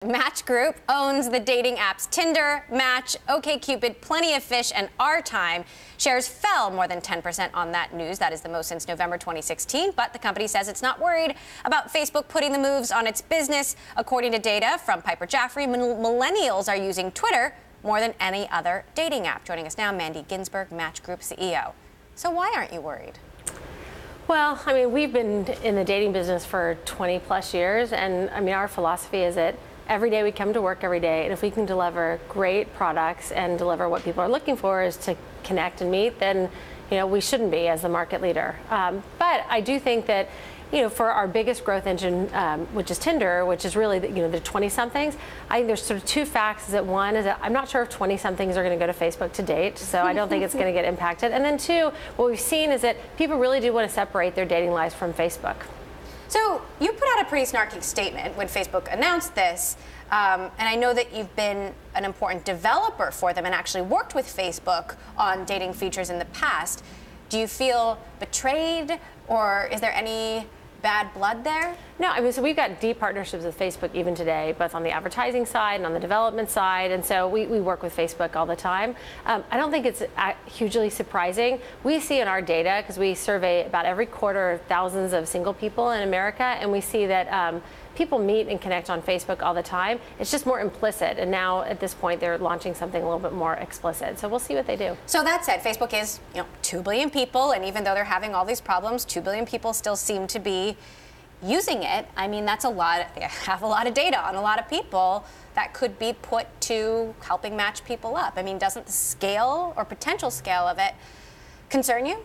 Match Group owns the dating apps Tinder, Match, OkCupid, Plenty of Fish, and Our Time. Shares fell more than 10% on that news. That is the most since November 2016. But the company says it's not worried about Facebook putting the moves on its business. According to data from Piper Jaffray, millennials are using Twitter more than any other dating app. Joining us now, Mandy Ginsberg, Match Group CEO. So why aren't you worried? Well, I mean, we've been in the dating business for 20 plus years. And I mean, our philosophy is that every day we come to work every day, and if we can deliver great products and deliver what people are looking for is to connect and meet, then we shouldn't be as the market leader. But I do think that for our biggest growth engine, which is Tinder, which is really the 20-somethings, I think there's sort of two facts. Is that one is that I'm not sure if 20-somethings are going to go to Facebook to date, so I don't think it's going to get impacted. And then two, what we've seen is that people really do want to separate their dating lives from Facebook. So you put out a pretty snarky statement when Facebook announced this, and I know that you've been an important developer for them and actually worked with Facebook on dating features in the past. Do you feel betrayed, or is there any bad blood there? No, I mean, so we've got deep partnerships with Facebook even today, both on the advertising side and on the development side, and so we work with Facebook all the time. I don't think it's hugely surprising. We see in our data, because we survey about every quarter thousands of single people in America, and we see that people meet and connect on Facebook all the time. It's just more implicit, and now at this point they're launching something a little bit more explicit. So we'll see what they do. So that said, Facebook is 2 billion people, and even though they're having all these problems, 2 billion people still seem to be using it. I mean, that's a lot. They have a lot of data on a lot of people that could be put to helping match people up. I mean, doesn't the scale or potential scale of it concern you?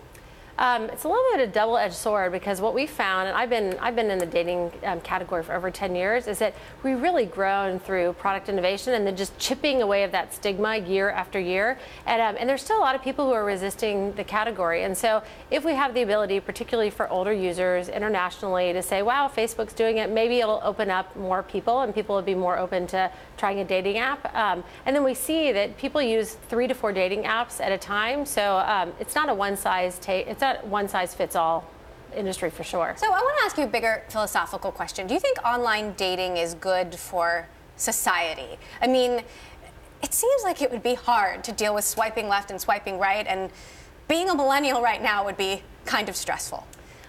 It's a little bit of a double-edged sword, because what we found, and I've been in the dating category for over 10 years, is that we really grown through product innovation and then just chipping away at that stigma year after year. And there's still a lot of people who are resisting the category. And so if we have the ability, particularly for older users internationally, to say, wow, Facebook's doing it, maybe it'll open up more people and people will be more open to trying a dating app. And then we see that people use 3 to 4 dating apps at a time. So it's not a one-size-fits-all industry for sure. So I want to ask you a bigger philosophical question. Do you think online dating is good for society? I mean, it seems like it would be hard to deal with swiping left and swiping right, and being a millennial right now would be kind of stressful.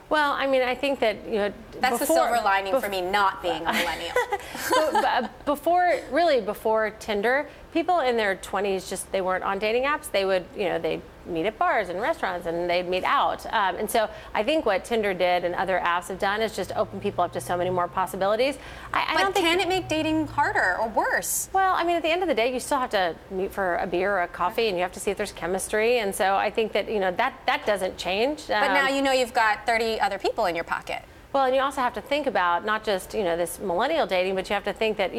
Well, I mean, I think that that's the silver lining for me not being a millennial. Before Tinder, people in their 20s they weren't on dating apps. They would they'd meet at bars and restaurants, and they'd meet out. And so I think what Tinder did and other apps have done is just open people up to so many more possibilities. But can it make dating harder or worse? Well, I mean, at the end of the day, you still have to meet for a beer or a coffee, and you have to see if there's chemistry. And so I think that that doesn't change. But now you've got 30 other people in your pocket. Well, and you also have to think about not just this millennial dating, but you have to think that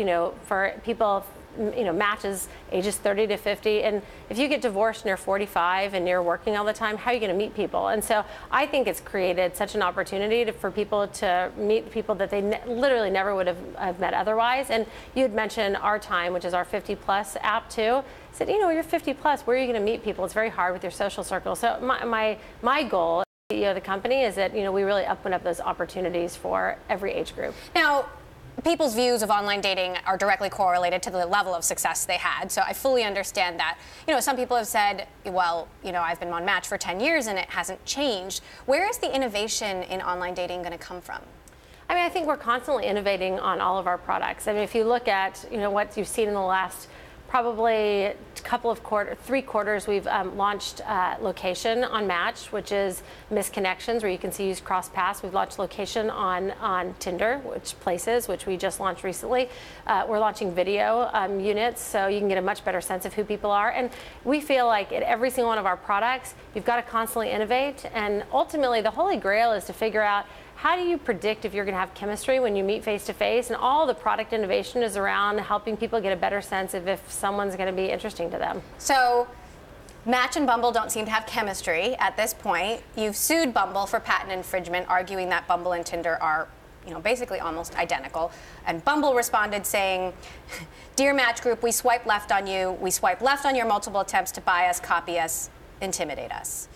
for people matches ages 30 to 50, and if you get divorced and you're 45 and you're working all the time, how are you going to meet people? And so I think it's created such an opportunity for people to meet people that they literally never would have met otherwise. And you had mentioned Our Time, which is our 50+ app too. Said, you're 50+, where are you going to meet people? It's very hard with your social circle. So my goal as CEO of the company is that we really open up those opportunities for every age group. Now, people's views of online dating are directly correlated to the level of success they had. So I fully understand that. Some people have said, well, I've been on Match for 10 years and it hasn't changed. Where is the innovation in online dating going to come from? I mean, I think we're constantly innovating on all of our products. I mean, if you look at, what you've seen in the last probably three quarters, we've launched location on Match, which is missed connections, where you can use cross paths. We've launched location on Tinder, which we just launched recently. We're launching video units, so you can get a much better sense of who people are. And we feel like at every single one of our products, you've got to constantly innovate. And ultimately, the holy grail is to figure out, how do you predict if you're going to have chemistry when you meet face-to-face? And all the product innovation is around helping people get a better sense of if someone's going to be interesting to them. So Match and Bumble don't seem to have chemistry at this point. You've sued Bumble for patent infringement, arguing that Bumble and Tinder are basically almost identical. And Bumble responded saying, "Dear Match Group, we swipe left on you. We swipe left on your multiple attempts to buy us, copy us, intimidate us."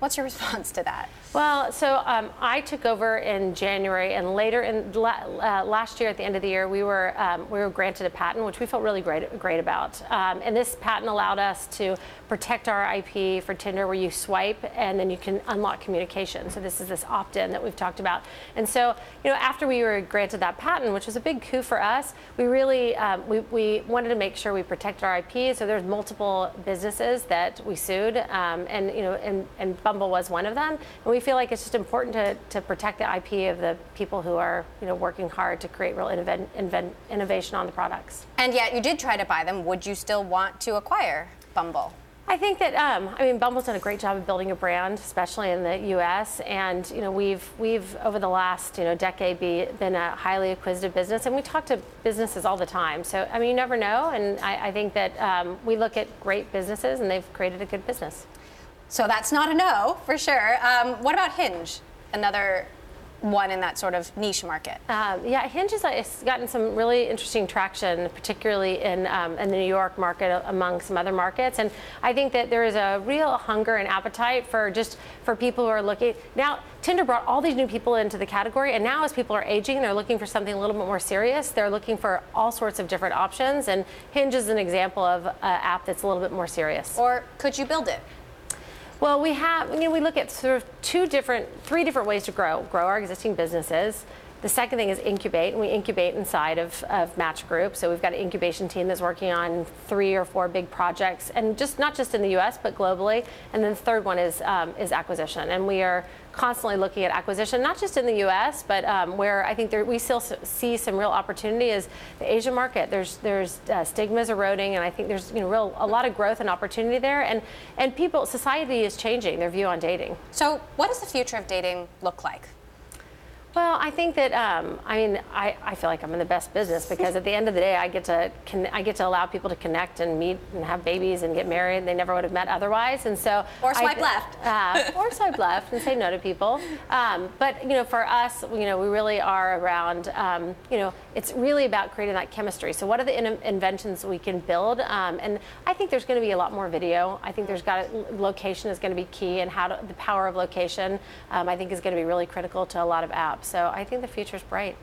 What's your response to that? Well, so I took over in January, and later in last year, at the end of the year, we were granted a patent, which we felt really great about. And this patent allowed us to protect our IP for Tinder, where you swipe and then you can unlock communication. So this is this opt-in that we've talked about. And so, after we were granted that patent, which was a big coup for us, we really we wanted to make sure we protected our IP. So there's multiple businesses that we sued, and Bumble was one of them. And we feel like it's just important to protect the IP of the people who are working hard to create real innovation on the products. And yet you did try to buy them. Would you still want to acquire Bumble? I think that Bumble's done a great job of building a brand, especially in the U.S. And we've over the last decade been a highly acquisitive business, and we talk to businesses all the time. So you never know, and I think that we look at great businesses, and they've created a good business. So that's not a no, for sure. What about Hinge? Another one in that sort of niche market. Yeah, Hinge has gotten some really interesting traction, particularly in the New York market, among some other markets. And I think that there is a real hunger and appetite for people who are looking. Now, Tinder brought all these new people into the category, and now as people are aging, they're looking for something a little bit more serious. They're looking for all sorts of different options, and Hinge is an example of an app that's a little bit more serious. Or could you build it? Well, we look at sort of three different ways to grow our existing businesses. The second thing is incubate, and we incubate inside of Match Group. So we've got an incubation team that's working on 3 or 4 big projects, and not just in the U.S. but globally. And then the third one is acquisition, and we are constantly looking at acquisition, not just in the U.S. but where I think we still see some real opportunity is the Asian market. There's stigmas eroding, and I think there's a lot of growth and opportunity there. And society is changing their view on dating. So what does the future of dating look like? Well, I think that I feel like I'm in the best business because at the end of the day, I get to allow people to connect and meet and have babies and get married they never would have met otherwise. And so or swipe left, or swipe left and say no to people. But for us, we really are around. It's really about creating that chemistry. So what are the inventions we can build? And I think there's going to be a lot more video. I think location is going to be key, and the power of location I think is going to be really critical to a lot of apps. So I think the future's bright.